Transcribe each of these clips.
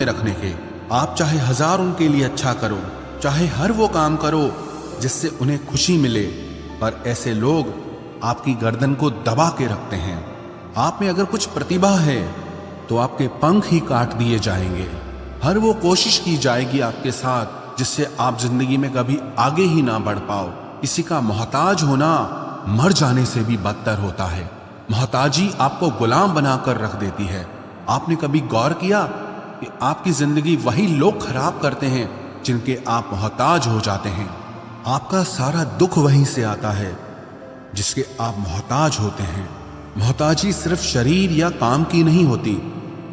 रखने के। आप चाहे 1000 उनके लिए अच्छा करो, चाहे हर वो काम करो जिससे उन्हें खुशी मिले, पर ऐसे लोग आपकी गर्दन को दबा के रखते हैं। आप में अगर कुछ प्रतिभा है तो आपके पंख ही काट दिए जाएंगे। हर वो कोशिश की जाएगी आपके साथ जिससे आप जिंदगी में कभी आगे ही ना बढ़ पाओ। किसी का मोहताज होना मर जाने से भी बदतर होता है। मोहताजी आपको गुलाम बनाकर रख देती है। आपने कभी गौर किया कि आपकी जिंदगी वही लोग खराब करते हैं जिनके आप मोहताज हो जाते हैं। आपका सारा दुख वहीं से आता है जिसके आप मोहताज होते हैं। मोहताजी सिर्फ शरीर या काम की नहीं होती,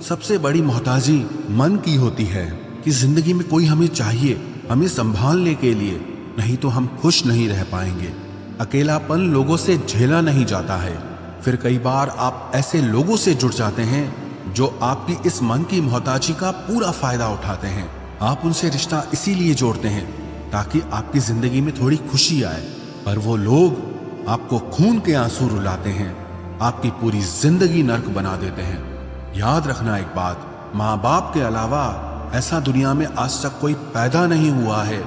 सबसे बड़ी मोहताजी मन की होती है कि जिंदगी में कोई हमें चाहिए, हमें संभालने के लिए, नहीं तो हम खुश नहीं रह पाएंगे। अकेलापन लोगों से झेला नहीं जाता है। फिर कई बार आप ऐसे लोगों से जुड़ जाते हैं जो आपकी इस मन की मोहताजी का पूरा फायदा उठाते हैं। आप उनसे रिश्ता इसीलिए जोड़ते हैं ताकि आपकी जिंदगी में थोड़ी खुशी आए, पर वो लोग आपको खून के आंसू रुलाते हैं, आपकी पूरी जिंदगी नर्क बना देते हैं। याद रखना एक बात, माँ बाप के अलावा ऐसा दुनिया में आज तक कोई पैदा नहीं हुआ है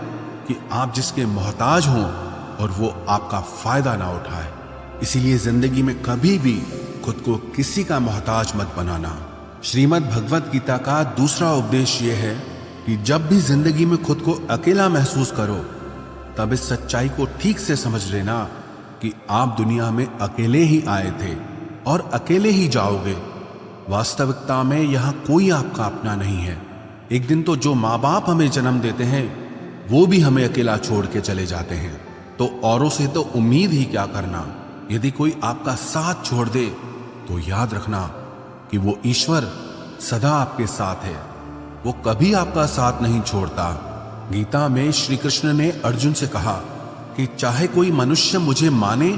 कि आप जिसके मोहताज हों और वो आपका फायदा ना उठाए। इसीलिए जिंदगी में कभी भी खुद को किसी का मोहताज मत बनाना। श्रीमद् भगवत गीता का दूसरा उपदेश ये है कि जब भी जिंदगी में खुद को अकेला महसूस करो, तब इस सच्चाई को ठीक से समझ लेना कि आप दुनिया में अकेले ही आए थे और अकेले ही जाओगे। वास्तविकता में यहाँ कोई आपका अपना नहीं है। एक दिन तो जो माँ बाप हमें जन्म देते हैं वो भी हमें अकेला छोड़ के चले जाते हैं, तो औरों से तो उम्मीद ही क्या करना। यदि कोई आपका साथ छोड़ दे तो याद रखना कि वो ईश्वर सदा आपके साथ है, वो कभी आपका साथ नहीं छोड़ता। गीता में श्री कृष्ण ने अर्जुन से कहा कि चाहे कोई मनुष्य मुझे माने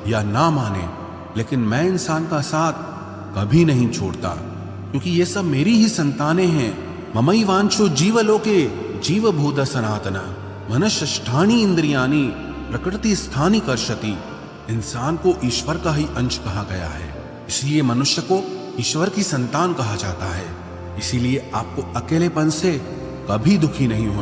या ना माने, लेकिन मैं इंसान का साथ कभी नहीं छोड़ता, क्योंकि ये सब मेरी ही संतानें हैं। ममैवांशो जीवलोके जीवभूत सनातन मनश्ष्ठानि इंद्रियाणि प्रकृति स्थानि कर्षति। इंसान को ईश्वर का ही अंश कहा गया है, इसलिए मनुष्य को ईश्वर की संतान कहा जाता है। इसीलिए आपको अकेलेपन से कभी दुखी नहीं होना।